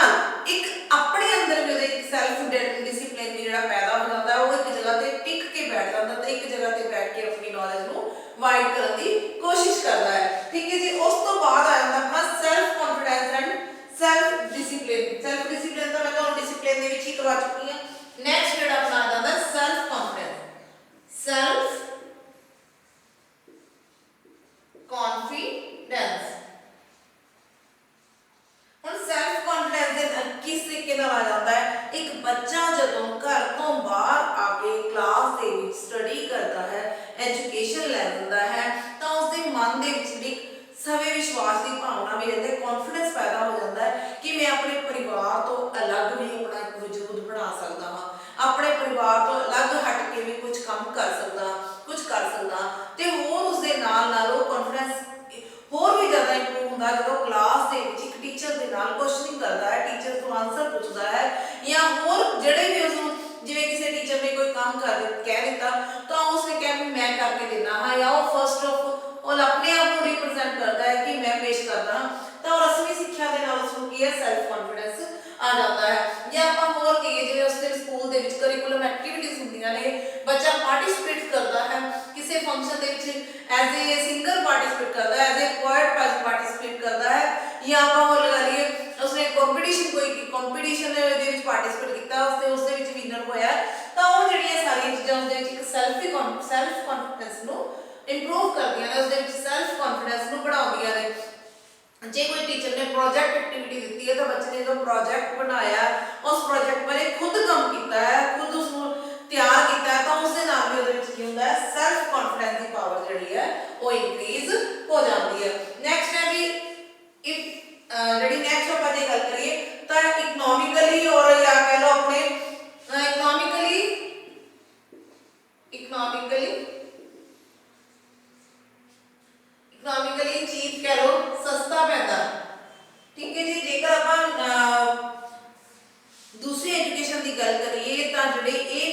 ਇੱਕ ਆਪਣੇ ਅੰਦਰ ਵੀ ਉਹਦੇ ਇੱਕ ਸੈਲਫ ਡਿਸਿਪਲਿਨ ਵੀ ਜਿਹੜਾ ਪੈਦਾ ਹੋ ਜਾਂਦਾ, ਉਹ ਇੱਕ ਜਗ੍ਹਾ ਤੇ ਟਿਕ ਕੇ ਬੈਠ ਜਾਂਦਾ ਤੇ ਇੱਕ ਜਗ੍ਹਾ ਤੇ ਬੈਠ ਕੇ ਆਪਣੀ ਨੌਲੇਜ ਨੂੰ ਵਾਈਡ ਕਰਨ ਦੀ ਕੋਸ਼ਿਸ਼ ਕਰਦਾ ਹੈ। ਠੀਕ ਹੈ ਜੀ। ਉਸ ਤੋਂ ਬਾਅਦ ਆ ਜਾਂਦਾ ਆਪਣਾ self confidence and self discipline. Self discipline ਤਾਂ ਮੈਂ ਤੁਹਾਨੂੰ ਡਿਸਿਪਲਿਨ ਦੇ ਵਿੱਚ ਹੀ ਕਰਵਾ ਚੁੱਕੀ ਹਾਂ। ਨੈਕਸਟ ਜਿਹੜਾ ਆਪਣਾ ਆ ਜਾਂਦਾ ਸੈਲਫ ਕੌਨਫੀਡੈਂਸ, ਸੈਲਫ ਕੌਨਫੀਡੈਂਸ। ਹੁਣ ਸੈਲਫ ਕੌਨਫੀਡੈਂਸ ਦੇ ਕਿਸ ਤਰੀਕੇ ਨਾਲ ਆ ਜਾਂਦਾ ਹੈ, ਇੱਕ ਬੱਚਾ ਜਦੋਂ ਘਰ ਤੋਂ ਬਾਹਰ ਆ ਕੇ ਕਲਾਸ ਦੇ ਵਿੱਚ ਸਟੱਡੀ ਕਰਦਾ ਹੈ, ਐਜੂਕੇਸ਼ਨ ਲੈ ਲੈਂਦਾ ਹੈ, ਤਾਂ ਉਸਦੇ ਮਨ ਦੇ ਵਿੱਚ ਵੀ ਸਵੈ ਵਿਸ਼ਵਾਸ ਦੀ ਭਾਵਨਾ ਵੀ ਰਹਿੰਦੀ ਹੈ, ਕੌਨਫੀਡੈਂਸ ਪੈਦਾ ਹੋ ਜਾਂਦਾ ਹੈ ਕਿ ਮੈਂ ਆਪਣੇ ਪਰਿਵਾਰ ਤੋਂ ਅਲੱਗ ਵੀ ਆਪਣਾ ਇੱਕ ਵਜੂਦ ਬਣਾ ਸਕਦਾ ਹਾਂ, ਆਪਣੇ ਪਰਿਵਾਰ ਤੋਂ ਅਲੱਗ ਹਟ ਕੇ ਵੀ ਕੁਝ ਕੰਮ ਕਰ ਸਕਦਾ ਤੇ ਹੋਰ ਉਸਦੇ ਨਾਲ ਉਹ ਕੌਨਫੀਡੈਂਸ ਹੋਰ ਵੀ ਜ਼ਿਆਦਾ ਇੰਪਰੂਵ ਹੁੰਦਾ ਜਦੋਂ ਕਲਾਸ ਦੇ ਵਿੱਚ ਇੱਕ ਟੀਚਰ ਦੇ ਨਾਲ ਕੁਐਸਚਨਿੰਗ ਕਰਦਾ ਹੈ, ਟੀਚਰ ਤੋਂ ਆਨਸਰ ਪੁੱਛਦਾ ਹੈ, ਜਾਂ ਹੋਰ ਜਿਹੜੇ ਵੀ ਉਸਨੂੰ ਜਿਵੇਂ ਕਿਸੇ ਟੀਚਰ ਨੇ ਕੋਈ ਕੰਮ ਕਹਿ ਦਿੱਤਾ ਤਾਂ ਉਸਨੇ ਕਿਹਾ ਵੀ ਮੈਂ ਕਰਕੇ ਦੇਣਾ ਹਾਂ, ਜਾਂ ਉਹ ਫਸਟ ਆਫ ਉਹ ਆਪਣੇ ਆਪ ਨੂੰ ਰਿਪਰੈਜ਼ੈਂਟ ਕਰਦਾ ਹੈ ਕਿ ਮੈਂ ਪੇਸ਼ ਕਰਦਾ ਹਾਂ, ਤਾਂ ਉਹ ਰਸਮੀ ਸਿੱਖਿਆ ਦੇ ਨਾਲ ਉਸਨੂੰ ਕੀ ਹੈ ਸੈਲਫ ਕੌਨਫੀਡੈਂਸ ਆ ਜਾਂਦਾ ਹੈ। ਜਾਂ ਆਪਾਂ ਹੋਰ ਕਹੀਏ ਜਿਵੇਂ ਉਸਦੇ ਸਕੂਲ ਦੇ ਵਿੱਚ ਕਰਿਕੂਲਮ ਐਕਟੀਵਿਟੀਜ਼ ਹੁੰਦੀਆਂ ਨੇ, ਬੱਚਾ ਪਾਰਟਿਸਿਪੇਟ ਕਰਦਾ ਹੈ ਕਿਸੇ ਫੰਕਸ਼ਨ ਦੇ ਵਿੱਚ ਐਜ਼ ਏ ਸਿੰਗਰ ਪਾਰਟਿਸਿਪੇਟ ਕਰਦਾ ਹੈ, ਐਜ਼ ਏ ਪੋਇਟ ਪਾਰਟਿਸਿਪੇਟ ਕਰਦਾ ਹੈ, ਜਾਂ ਆਪਾਂ ਹੋਰ ਲਗਾ ਲਈਏ ਉਸਨੇ ਕੰਪੀਟੀਸ਼ਨ ਦੇ ਵਿੱਚ ਪਾਰਟਿਸਿਪੇਟ ਕੀਤਾ ਉਸਦੇ ਵਿੱਚ ਵਿਨਰ ਹੋਇਆ, ਤਾਂ ਉਹ ਜਿਹੜੀਆਂ ਸਾਰੀਆਂ ਚੀਜ਼ਾਂ ਉਸਦੇ ਵਿੱਚ ਇੱਕ ਸੈਲਫ ਕੌਨਫੀਡੈਂਸ ਨੂੰ ਇੰਪਰੂਵ ਕਰਦੀਆਂ ਨੇ, ਉਸਦੇ ਵਿੱਚ ਸੈਲਫ ਕੌਨਫੀਡੈਂਸ ਨੂੰ बढ़ाਉਂਦੀਆਂ ਨੇ। ਜੇ ਕੋਈ ਟੀਚਰ ਨੇ ਪ੍ਰੋਜੈਕਟ ਐਕਟੀਵਿਟੀ ਦਿੱਤੀ ਹੈ ਤਾਂ ਬੱਚੇ ਨੇ ਜੋ ਪ੍ਰੋਜੈਕਟ ਬਣਾਇਆ ਉਸ ਪ੍ਰੋਜੈਕਟ ਬਾਰੇ ਖੁਦ ਕੰਮ ਕੀਤਾ ਹੈ, ਖੁਦ ਉਸਨੂੰ ਤਿਆਰ ਕੀਤਾ ਹੈ, ਤਾਂ ਉਸ ਦੇ ਨਾਲ ਵੀ ਉਹਦੇ ਵਿੱਚ ਕੀ ਹੁੰਦਾ ਹੈ ਸੈਲਫ ਕੌਨਫੀਡੈਂਸ ਦੀ ਪਾਵਰ ਜਿਹੜੀ ਹੈ ਉਹ ਇਨਕਰੀਜ਼ ਹੋ ਜਾਂਦੀ ਹੈ। ਨੈਕਸਟ ਹੈ ਵੀ ਜਿਹੜੀ ਨੈਕਸਟ ਆਪਾਂ ਜੇ ਗੱਲ ਕਰੀਏ ਤਾਂ ਇਕਨੋਮਿਕਲੀ ਔਰ ਜਾਂ ਕਹਿ ਲਓ ਆਪਣੇ ਇਕਨੋਮਿਕਲੀ ਚੀਪ ਕਹਿ ਲਓ ਸਸਤਾ ਪੈਂਦਾ। ਠੀਕ ਹੈ ਜੀ। ਜੇਕਰ ਆਪਾਂ दूसरी एजुकेशन की गल करिए तो जिहड़ी ये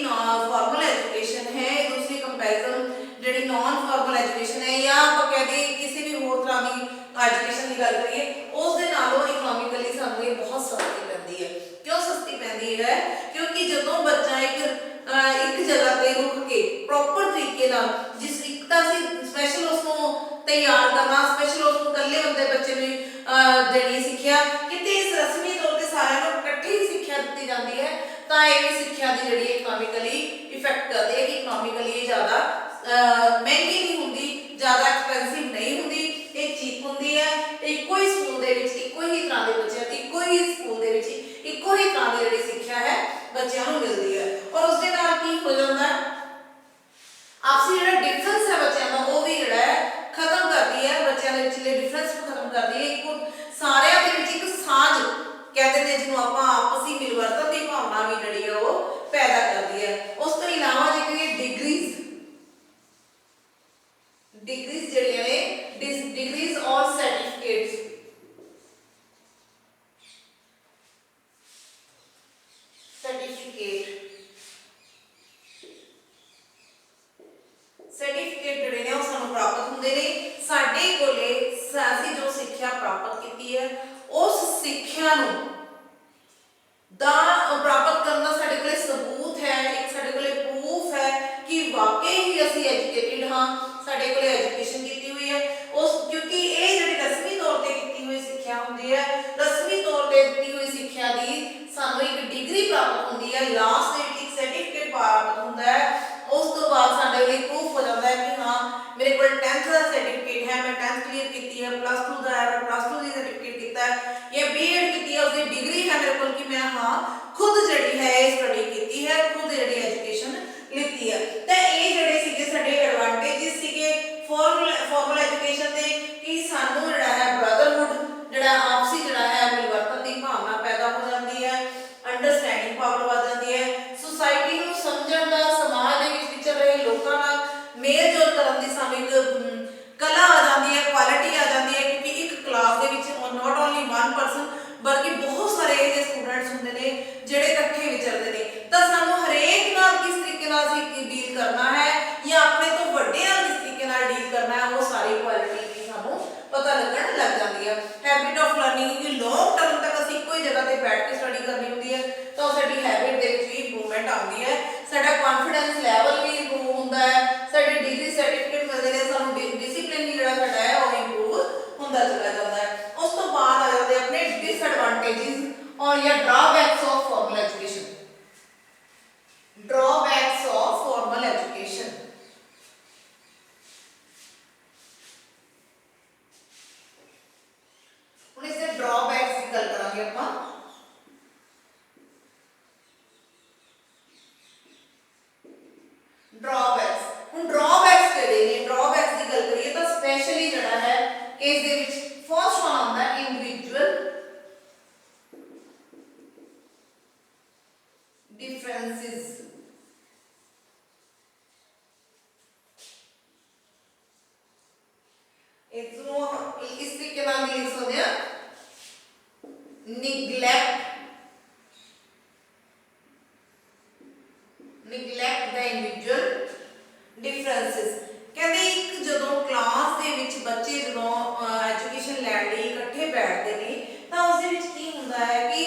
फॉर्मल एजुकेशन है दूसरी कंपैरिजन जिहड़ी नॉन फॉर्मल एजुकेशन है या आप कह दी किसी भी होर तरह की एजुकेशन की गल करिए उस दे नालों इकोनॉमिकली सानू ये बहुत सस्ती पैंदी है। क्यों सस्ती पैंदी है? क्योंकि जदों बच्चा एक जगह पे रुक के प्रॉपर तरीके नाल जिस एक तां स्पैशल उसनूं तैयार करना स्पैशल उसनूं कल्ले बंदे बच्चे नूं देनी सिक्ख्या किते इस रस्मी तौर ते सारिਆਂ ਨੂੰ इकट्ठी सिक्ख्या दी जाती है ਤਾਂ ਇਹ ਵੀ ਸਿੱਖਿਆ ਦੀ ਜਿਹੜੀ ਇਕਨੋਮਿਕਲੀ ਇਫੈਕਟ ਕਰਦੀ ਹੈ ਕਿ ਇਕਨੋਮਿਕਲੀ ਇਹ ਜ਼ਿਆਦਾ ਮਹਿੰਗੀ ਨਹੀਂ ਹੁੰਦੀ, ਜ਼ਿਆਦਾ ਐਕਸਪੈਂਸਿਵ ਨਹੀਂ ਹੁੰਦੀ, ਇਹ ਚੀਪ ਹੁੰਦੀ ਹੈ। ਇੱਕੋ ਹੀ ਸਕੂਲ ਦੇ ਵਿੱਚ ਇੱਕੋ ਹੀ ਤਰ੍ਹਾਂ ਦੇ ਬੱਚਿਆਂ ਦੀ ਇੱਕੋ ਹੀ ਸਕੂਲ ਦੇ ਵਿੱਚ ਇੱਕੋ ਹੀ ਤਰ੍ਹਾਂ ਦੀ ਜਿਹੜੀ ਸਿੱਖਿਆ ਹੈ ਬੱਚਿਆਂ ਨੂੰ ਮਿਲਦੀ ਹੈ ਔਰ ਉਸ ਦੇ ਨਾਲ ਕੀ ਹੋ ਜਾਂਦਾ ਹੈ ਆਪਸੀ ਜਿਹੜਾ ਡਿਫਰੈਂਸ ਹੈ ਬੱਚਿਆਂ ਦਾ ਉਹ ਵੀ ਜਿਹੜਾ ਹੈ ਖਤਮ ਕਰਦੀ ਹੈ, ਬੱਚਿਆਂ ਦੇ ਵਿਚਲੇ ਡਿਫਰੈਂਸ ਨੂੰ ਖਤਮ ਕਰਦੀ ਹੈ। ਇੱਕੋ ਸਾਰਿਆਂ ਦੇ ਵਿੱਚ ਇੱਕ ਸਾਂਝ कहते हैं जिन्होंने आप आपसी मिलवर्तन की भावना भी जी वो पैदा करती है। उस तो इलावा जो डिग्रीज सर्टिफिकेट ਜਿਹੜੇ ਨੇ ਉਹ ਸਾਨੂੰ ਪ੍ਰਾਪਤ ਹੁੰਦੇ ਨੇ। ਸਾਡੇ ਕੋਲੇ ਅਸੀਂ ਜੋ ਸਿੱਖਿਆ ਪ੍ਰਾਪਤ ਕੀਤੀ ਹੈ ਉਸ ਸਿੱਖਿਆ ਨੂੰ ਦਾ ਪ੍ਰਾਪਤ ਕਰਨ ਦਾ ਸਾਡੇ ਕੋਲੇ ਸਬੂਤ ਹੈ, ਇੱਕ ਸਾਡੇ ਕੋਲੇ ਪ੍ਰੂਫ ਹੈ ਕਿ ਵਾਕਈ ਹੀ ਅਸੀਂ ਐਜੂਕੇਟਿਡ ਹਾਂ, ਸਾਡੇ ਕੋਲੇ ਐਜੂਕੇਸ਼ਨ ਕੀਤੀ ਹੋਈ ਹੈ। ਉਸ ਕਿਉਂਕਿ ਇਹ ਜਿਹੜੀ ਰਸਮੀ ਤੌਰ ਤੇ ਕੀਤੀ ਹੋਈ ਸਿੱਖਿਆ ਹੁੰਦੀ ਹੈ, ਰਸਮੀ ਤੌਰ ਤੇ ਦਿੱਤੀ ਹੋਈ ਸਿੱਖਿਆ ਦੀ ਸਾਨੂੰ ਇੱਕ ਡਿਗਰੀ ਪ੍ਰਾਪਤ ਹੁੰਦੀ ਹੈ, ਲਾਸਟ ਦੇ ਵਿੱਚ ਇੱਕ ਸਰਟੀਫਿਕੇਟ ਪ੍ਰਾਪਤ ਹੁੰਦਾ ਹੈ। ਉਸ ਤੋਂ ਬਾਅਦ ਸਾਡੇ ਲਈ ਪ੍ਰੂਫ ਹੋ ਜਾਂਦਾ ਹੈ ਕਿ ਹਾਂ ਮੇਰੇ ਕੋਲ 10th ਦਾ ਸਰਟੀਫਿਕੇਟ ਹੈ, ਮੈਂ 10th ਕਲੀਅਰ ਕੀਤੀ ਹੈ, +2 ਦਾ ਹੈ, ਮੈਂ +2 ਦੀ ਸਰਟੀਫਿਕੇਟ ਕੀਤਾ ਹੈ, ਜਾਂ B.Ed ਕੀਤੀ ਹੈ, ਉਸਦੀ ਡਿਗਰੀ ਹੈ ਮੇਰੇ ਕੋਲ ਕਿ ਮੈਂ ਹਾਂ ਖੁਦ ਜਿਹੜੀ ਹੈ ਇਹ ਸਟੱਡੀ ਕੀਤੀ ਹੈ, ਖੁਦ ਜਿਹੜੀ ਐਜੂਕੇਸ਼ਨ ਲਿੱਤੀ ਹੈ। ਤਾਂ ਇਹ ਜਿਹੜੇ ਸੀਗੇ ਸਾਡੇ ਐਡਵਾਂਟੇजेस ਸੀਗੇ ਫਾਰਮਲ ਐਜੂਕੇਸ਼ਨ ਦੇ ਕਿ ਸਾਨੂੰ ਜਿਹੜਾ ਹੈ ਬ੍ਰਦਰਹੁੱਡ ਜਿਹੜਾ ਆਪਸੀ ਜਿਹੜਾ ਹੈ ਮਿਲਵਰਤਨ ਦੀ ਭਾਵਨਾ ਪੈਦਾ ਹੋ ਜਾਂਦੀ ਹੈ, ਅੰਡਰਸਟੈਂਡਿੰਗ ਪਾਵਰ ਵਧ ਜਾਂਦੀ ਹੈ, ਸੁਸਾਇਟੀ ਨੂੰ ਸਮਝਣ ਦਾ, ਸਮਾਜ ਦੇ ਵਿੱਚ ਵਿਚਰ ਰਹੇ ਲੋਕਾਂ ਨਾਲ ਮੇਲ ਜੋਲ ਕਰਨ ਦੀ ਸਾਨੂੰ ਇੱਕ ਕਲਾ ਆ ਜਾਂਦੀ ਹੈ, ਕੁਆਲਿਟੀ ਆ ਜਾਂਦੀ ਹੈ, ਕਿਉਂਕਿ ਇੱਕ ਕਲਾਸ ਦੇ ਵਿੱਚ ਨਾਟ ਓਨਲੀ ਵਨ ਪਰਸਨ ਬਲਕਿ ਬਹੁਤ ਸਾਰੇ ਇਹ ਜਿਹੇ ਸਟੂਡੈਂਟਸ ਹੁੰਦੇ ਨੇ ਜਿਹੜੇ ਇਕੱਠੇ ਵਿਚਰਦੇ ਨੇ। ਤਾਂ ਸਾਨੂੰ ਹਰੇਕ ਨਾਲ ਕਿਸ ਤਰੀਕੇ ਨਾਲ ਅਸੀਂ ਡੀਲ ਕਰਨਾ ਹੈ ਜਾਂ ਆਪਣੇ ਤੋਂ ਵੱਡੇ ਨਾਲ ਕਿਸ ਤਰੀਕੇ ਨਾਲ ਡੀਲ ਕਰਨਾ ਹੈ, ਉਹ ਸਾਰੀ ਕੁਆਲਿਟੀ ਵੀ ਸਾਨੂੰ ਪਤਾ ਲੱਗਣ ਲੱਗ ਜਾਂਦੀ ਹੈ। ਹੈਬਿਟ ਆਫ ਲਰਨਿੰਗ ਕਿ ਲੌਂਗ ਟਰਮ ਤੱਕ ਅਸੀਂ ਇੱਕੋ ਹੀ ਜਗ੍ਹਾ ਤੇ ਬੈਠ ਕੇ ਸਟੱਡੀ ਕਰਨੀ ਹੁੰਦੀ ਹੈ ਤਾਂ ਸਾਡੀ ਹੈਬਿਟ ਦੇ ਵਿੱਚ ਵੀ ਇੰਪਰੂਵਮੈਂਟ ਆਉਂਦੀ ਹੈ, ਸਾਡਾ ਕੌਨਫੀਡੈਂਸ ਲੈਵਲ ਵੀ ਇੰਪਰੂਵ ਹੁੰਦਾ ਹੈ, ਸਾਡੀ ਡਿਗਰੀ ਸਰਟੀਫਿਕੇਟ ਮਿਲਦੇ ਨੇ, ਸਾਨੂੰ ਡਿਸਿਪਲਿਨ ਵੀ ਜਿਹੜਾ ਸਾਡਾ ਹੈ ਉਹ ਇੰਪਰੂਵ ਹੁੰਦਾ ਚਲਾ ਜਾਂਦਾ ਹੈ। ਉਸ ਤੋਂ ਬਾਅਦ ਆ ਜਾਂਦੇ ਆਪਣੇ डिसएडवांटेजेस और या drawbacks of formal education. Drawbacks of formal education ਹੁਣ ਇਸੇ ड्रॉबैक्स ਦੀ ਗੱਲ ਕਰਾਂਗੇ ਆਪਾਂ। ड्रॉबैक्स ਹੁਣ ड्रॉबैक्स ਕਿਹੜੇ ਨੇ? ड्रॉबैक्स ਦੀ ਗੱਲ ਕਰੀਏ ਤਾਂ ਸਪੈਸ਼ਲੀ ਜਿਹੜਾ ਹੈ ਇਸ ਦੇ ਵਿੱਚ ਫਸਟ ਵਨ ਆਉਂਦਾ ਹੈ ਇੰਡੀਵਿਜੂਅਲ differences। इसको इस तरीके नाल भी लिख सकते हैं neglect the individual differences। ਕਹਿੰਦੇ ਇੱਕ ਜਦੋਂ ਕਲਾਸ ਦੇ ਵਿੱਚ ਬੱਚੇ ਜਦੋਂ ਐਜੂਕੇਸ਼ਨ ਲੈਣ ਲਈ ਇਕੱਠੇ ਬੈਠਦੇ ਨੇ ਤਾਂ ਉਸ ਦੇ ਵਿੱਚ ਕੀ ਹੁੰਦਾ ਹੈ ਕਿ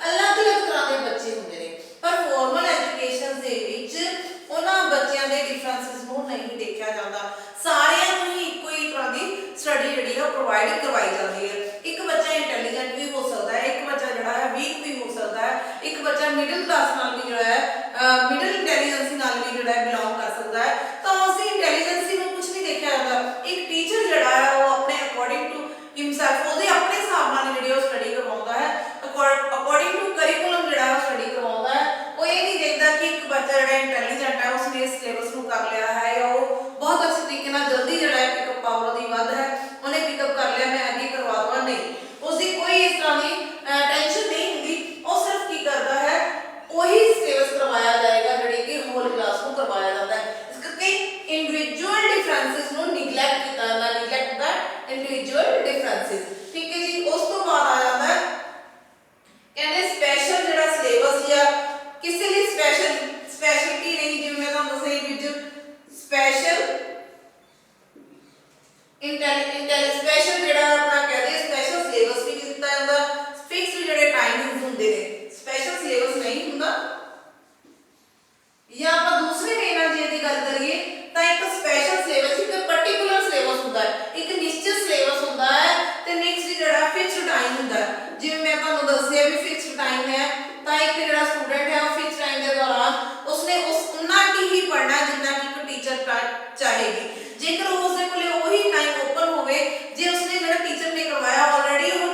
ਅਲੱਗ-ਅਲੱਗ ਤਰ੍ਹਾਂ ਦੇ ਬੱਚੇ ਹੁੰਦੇ ਨੇ, ਪਰ ਫਾਰਮਲ ਐਜੂਕੇਸ਼ਨ ਦੇ ਵਿੱਚ ਉਹਨਾਂ ਬੱਚਿਆਂ ਦੇ ਡਿਫਰੈਂਸਸ ਨੂੰ ਨਹੀਂ ਦੇਖਿਆ ਜਾਂਦਾ, ਸਾਰਿਆਂ ਨੂੰ ਹੀ ਇੱਕੋ ਹੀ ਤਰ੍ਹਾਂ ਦੀ ਸਟੱਡੀ ਜਿਹੜੀ ਹੈ ਪ੍ਰੋਵਾਈਡ ਕਰਵਾਈ ਜਾਂਦੀ ਹੈ। ਇੱਕ ਬੱਚਾ ਇੰਟੈਲੀਜੈਂਟ ਵੀ ਹੋ ਸਕਦਾ ਹੈ, ਇੱਕ ਬੱਚਾ ਜਿਹੜਾ ਹੈ ਵੀਕ ਵੀ ਹੋ ਸਕਦਾ ਹੈ, ਇੱਕ ਬੱਚਾ ਮਿਡਲ ਕਲਾਸ ਨਾਲ ਵੀ ਜਿਹੜਾ ਹੈ ਮਿਡਲ ਇੰਟੈਲੀਜੈਂਸੀ ਨਾਲ ਵੀ ਜਿਹੜਾ ਹੈ ਬਿਲੋਂਗ ਕਰ ਸਕਦਾ ਹੈ। ਤਾਂ ਉਸੇ ਇੰਟੈਲੀਜੈਂਸੀ ਨੂੰ ਕੁਝ ਨਹੀਂ ਦੇਖਿਆ ਜਾਂਦਾ, ਇੱਕ ਟੀਚਰ ਜਿਹੜਾ ਹੈ ਉਹ ਆਪਣੇ ਅਕੋਰਡਿੰਗ ਟੂ ਹਿਮਸੈਲਫ ਉਹਦੇ ਆਪਣੇ ਹਿਸਾਬ ਨਾਲ ਜਿਹੜੀ ਉਹ ਸਟੱਡੀ ਕਰਵਾਉਂਦਾ ਹੈ, ਅਕੋਰਡਿੰਗ ਟੂ ਕਰਿਕੂਲਮ ਜਿਹੜਾ ਉਹ ਸਟੱਡੀ ਕਰਵਾਉਂਦਾ ਹੈ। ਉਹ ਇਹ ਨਹੀਂ ਦੇਖਦਾ ਕਿ ਇੱਕ ਬੱਚਾ ਜਿਹੜਾ ਇੰਟੈਲੀਜੈਂਟ ਹੈ ਉਸਨੇ ਇਸ ਸਿਲੇਬਸ ਨੂੰ ਕਰ ਲਿਆ ਹੈ ਜਾਂ ਉਹ ਬਹੁਤ ਅੱਛੇ ਤਰੀਕੇ ਨਾਲ ਜਲਦੀ ਜਿਹੜਾ ਹੈ ਪਿਕਅਪ ਪਾਵਰ ਉਹਦੀ ਵੱਧ ਹੈ, ਉਹਨੇ ਪਿਕਅਪ ਕਰ ਲਿਆ ਮੈਂ ਅੱਗੇ ਕਰਵਾ ਦਵਾਂ, ਨਹੀਂ, ਉਸਦੀ ਕੋਈ ਇਸ ਤਰ੍ਹਾਂ ਦੀ ਟੈਨਸ਼ਨ ਨਹੀਂ ਹੁੰਦੀ। ਉਹ ਸਿਰਫ ਕੀ ਕਰਦਾ ਹੈ ਉਹੀ ਸਿਲੇਬਸ ਕਰਵਾਇਆ ਜਾਏਗਾ ਜਿਹੜੀ ਕਿ ਹੋਲ ਕਲਾਸ ਨੂੰ ਕਰਵਾਇਆ ਜਾਂਦਾ ਹੈ। ਇਸ ਕਰਕੇ ਇੰਡੀਵਿਜੂਅਲ ਡਿਫਰੈਂਸਸ ਨੂੰ ਨਿਗਲੈਕਟ ਕੀਤਾ ਜਾਂਦਾ, ਨਿਗਲੈਕਟ ਦਾ ਇੰਡੀਵਿਜੂਅਲ ਡਿਫਰੈਂਸਸ। ਠੀਕ ਹੈ ਜੀ। ਉਸ ਤੋਂ ਬਾਅਦ ਆ ਜਾਂਦਾ ਹੈ ਕਹਿੰਦੇ ਸਪੈਸ਼ਲ ਜਿਹੜਾ ਸਿਲੇਬਸ ਜਾਂ ਕਿਸੇ ਲਈ ਸਪੈਸ਼ਲਿਟੀ ਨਹੀਂ, ਜਿਵੇਂ ਮੈਂ ਤੁਹਾਨੂੰ ਦੱਸਿਆ ਵਿੱਚ ਸਪੈਸ਼ਲ ਸਪੈਸ਼ਲ ਜਿਹੜਾ ਆਪਣਾ ਕਹਦੇ ਸਪੈਸ਼ਲ ਸਿਲੇਬਸ ਵੀ ਦਿੱਤਾ ਜਾਂਦਾ, ਫਿਕਸ ਜਿਹੜੇ ਟਾਈਮਿੰਗਸ ਹੁੰਦੇ ਨੇ, ਸਪੈਸ਼ਲ ਸਿਲੇਬਸ ਨਹੀਂ ਹੁੰਦਾ। ਜਾਂ ਆਪਾਂ ਦੂਸਰੇ ਵੇ ਨਾਲ ਜੇ ਦੀ ਗੱਲ ਕਰੀਏ ਤਾਂ ਇੱਕ ਸਪੈਸ਼ਲ ਸਿਲੇਬਸ ਇੱਕ ਪਾਰਟਿਕੂਲਰ ਸਿਲੇਬਸ ਹੁੰਦਾ ਹੈ, ਇੱਕ ਨਿਸ਼ਚਿਤ ਸਿਲੇਬਸ ਹੁੰਦਾ ਹੈ ਤੇ ਨੈਕਸਟ ਜਿਹੜਾ ਫਿਕਸਡ ਟਾਈਮ ਹੁੰਦਾ ਹੈ। ਜਿਵੇਂ ਮੈਂ ਤੁਹਾਨੂੰ ਦੱਸਿਆ ਵੀ ਫਿਕਸਡ ਟਾਈਮ ਹੈ ਤਾਂ ਇੱਕ ਜਿਹੜਾ ਸਟੂਡੈਂਟ ਹੈ ਉਹ ਫਿਕਸ ਟਾਈਮ ਦੇ ਦੌਰਾਨ ਉਸਨੇ ਉਨਾ ਹੀ ਪੜ੍ਹਨਾ ਜਿੰਨਾ ਕਿ ਇੱਕ ਟੀਚਰ ਚਾਹੇਗੀ। ਜੇਕਰ ਉਸਦੇ ਕੋਲੇ ਉਹੀ ਟਾਈਮ ਓਪਨ ਹੋਵੇ, ਜੇ ਉਸਨੇ ਜਿਹੜਾ ਟੀਚਰ ਨੇ ਕਰਵਾਇਆ ਆਲਰੇਡੀ ਉਹ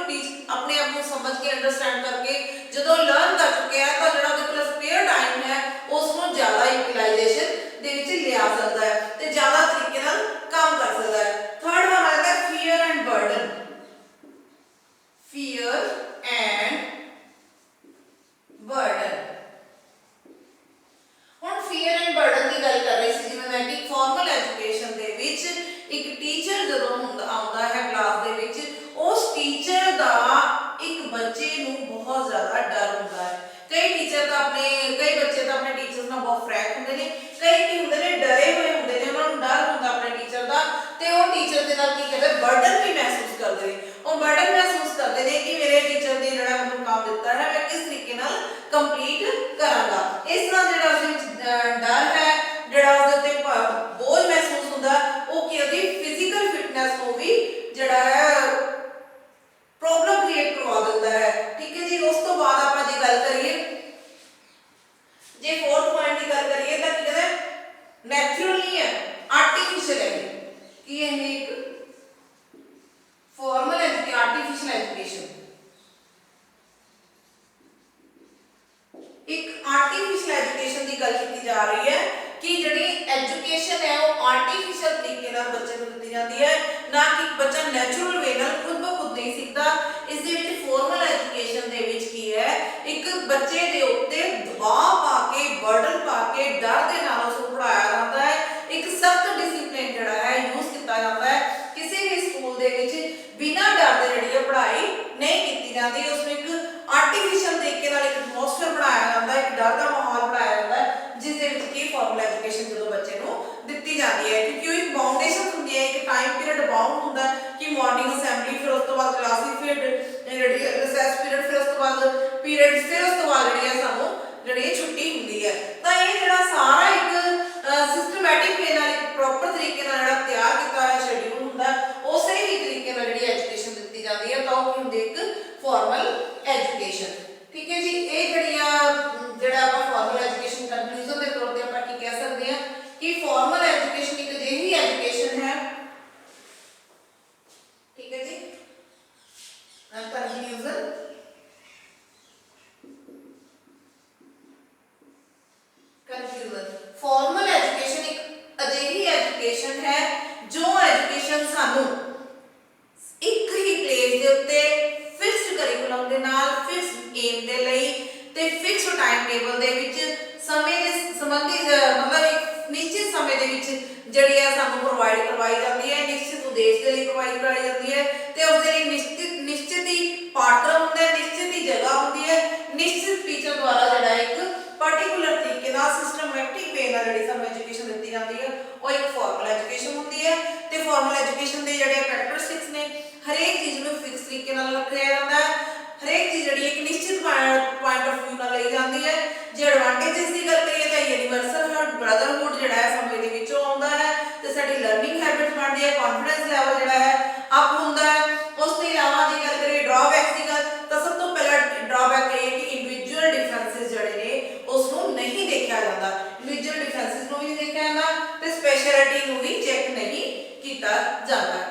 ਆਪਣੇ ਆਪ ਨੂੰ ਸਮਝ ਕੇ ਅੰਡਰਸਟੈਂਡ ਕਰਕੇ ਜਦੋਂ ਲਰਨ ਕਰ ਚੁੱਕਿਆ ਹੈ ਤਾਂ ਜਿਹੜਾ ਉਹਦੇ ਕੋਲ ਸਪੇਅਰ ਟਾਈਮ ਹੈ ਉਸ ਨੂੰ ਜ਼ਿਆਦਾ ਯੂਟਿਲਾਈਜੇਸ਼ਨ ਦੇ ਵਿੱਚ ਲਿਆ ਸਕਦਾ ਹੈ ਤੇ ਜ਼ਿਆਦਾ ਤਰੀਕੇ ਨਾਲ ਕੰਮ ਕਰ ਸਕਦਾ ਹੈ। ਥਰਡ ਵਨ ਆਉਂਦਾ ਹੈ fear and burden. Fear and burden. ਹੁਣ ਫੀਅਰ ਐਂਡ ਬਰਡਨ ਦੀ ਗੱਲ ਕਰ ਰਹੀ ਸੀ ਜਿਵੇਂ ਮੈਂ ਕਿ ਫਾਰਮਲ ਐਜੂਕੇਸ਼ਨ ਦੇ ਵਿੱਚ ਇੱਕ ਟੀਚਰ ਜਦੋਂ ਆਉਂਦਾ ਹੈ ਕਲਾਸ ਦੇ ਵਿੱਚ, ਉਸ ਟੀਚਰ ਦਾ ਇੱਕ ਬੱਚੇ ਨੂੰ ਬਹੁਤ ਜ਼ਿਆਦਾ ਡਰ ਹੁੰਦਾ ਹੈ। ਕਈ ਬੱਚੇ ਤਾਂ ਆਪਣੇ ਟੀਚਰਸ ਨਾਲ ਬਹੁਤ ਫਰੈਂਕ ਹੁੰਦੇ ਨੇ, ਕਈ ਕੀ ਹੁੰਦੇ ਨੇ ਡਰੇ ਹੋਏ ਹੁੰਦੇ ਨੇ, ਉਹਨਾਂ ਨੂੰ ਡਰ ਹੁੰਦਾ टीचर के नाल की कहते बर्डन भी महसूस करते हैं, वो बर्डन महसूस करते हैं कि मेरे टीचर ने जिहड़ा मैनूं काम दिता है मैं किस तरीके नाल कंप्लीट करांगा। इस तरह जिहड़ा उसदे विच डर है, जिहड़ा उसदे उत्ते बोझ महसूस हुंदा, वो की होंदी फिजिकल फिटनेस को भी जिहड़ा है प्रॉब्लम क्रिएट करवा दिंदा है। ठीक है जी। उस तो बाद आपां जे गल करिए, जे फोर्थ पॉइंट की गल करिए तो की कहते नैचुरल नहीं है, आर्टिफिशियल है। कि यह एक फॉर्मल आर्टिफिशियल एजुकेशन, एक आर्टिफिशियल एजुकेशन की गल की जा रही है कि जिहड़ी एजुकेशन है वो आर्टिफिशियल तरीके नाल बच्चे को दी जाती है, ना कि बच्चा नैचुरल वे नाल खुद ब खुद नहीं सीखता। इस दे विच फॉर्मल एजुकेशन दे विच की है, एक बच्चे दे उत्ते दबाव पा के, बर्डन पा के, डर दे नाल उसको पढ़ाया जाता है। एक सख्त डिसिप्लिन जिहड़ा है यूज किया जाता है। किसी भी स्कूल दे विच बिना डर दे जिहड़ी है पढ़ाई नहीं की जाती, उसमें एक आर्टिफिशियल तरीके नाल एक एटमॉस्फेयर बनाया जाता है, एक डर का माहौल बनाया जाता है, जिस दे विच की फॉर्मल एजुकेशन जो बच्चे को दी जाती है। क्योंकि वो एक बाउंडेशन होंदी है, एक टाइम पीरियड बाउंड होंदा है कि मॉर्निंग असेंबली, फिर उस तो बाद क्लासिस, फिर रिसेस पीरियड, फिर उस तो बाद पीरियड, फिर उस तो बाद जिहड़ी है सानू जिहड़ी छुट्टी हुंदी है। तो ये जिहड़ा सारा एक सिस्टमैटिक वे नाल एक प्रॉपर तरीके नाल जिहड़ा तैयार किया होया शेड्यूल हुंदा है, उसे ही तरीके नाल जिहड़ी एजुकेशन दी जाती है, तो वो हुंदी एक फॉर्मल एजुकेशन। ठीक है जी। ये जिहड़ियां जिहड़ा आपां फॉर्मल एजुकेशन कंक्लूजन के तौर पे आपां की कह सकते हैं कि फॉर्मल एजुकेशन एक अजिही एजुकेशन है। ठीक है जी। कंक्लूजन, फॉर्मल एजुकेशन एक अजिही एजुकेशन है जो एजुकेशन सानू एक ही प्लेस दे उत्ते फिक्स्ड करिकुलम दे नाल, फिक्स्ड एम दे लई ते फिक्स्ड टाइम टेबल दे विच समय दे संबंधी मतलब एक निश्चित समय दे विच जिहड़ी है सानू प्रोवाइड करवाई जाती है, निश्चित उद्देश्य के लिए प्रोवाइड कराई जाती है, ते उस दे लई निश्चित ही पाठक्रम हुंदा है, निश्चित ही जगह हुंदी है, निश्चित टीचर द्वारा जिहड़ा एक पर्टिकुलर तरीके नाल सिस्टमैटिक वे नाल जिहड़ी सानू एजुकेशन दी जाती है, वो एक फॉर्मल एजुकेशन हुंदी है। ते फॉर्मल एजुकेशन दे जिहड़े कैरेक्टरिस्टिक्स ने, हर एक चीज़ नूं फिक्स तरीके नाल रखिया जाता है, हर एक चीज़ जिहड़ी एक निश्चित पॉइंट ऑफ व्यू नाल लई जाती है। जे एडवांटेजेस की गल करिए तो यूनीवर्सल ब्रदरहुड जिहड़ा है समझ दे विचों आउंदा है, ते साडी लर्निंग हैबिट्स बनदी है, कॉन्फिडेंस लैवल जिहड़ा है अप हुंदा है। उस तो इलावा जे गल करिए ड्रॉबैक की गल, तो सब तो पहला ड्रॉबैक ये कि इंडिविजुअल डिफरेंसेस जिहड़े ने उसनूं नहीं देखा जाता, इंडिविजुअल डिफरेंसेस नूं भी नहीं देखा जाता, ते स्पैशलिटी नूं भी चैक नहीं किया जाता।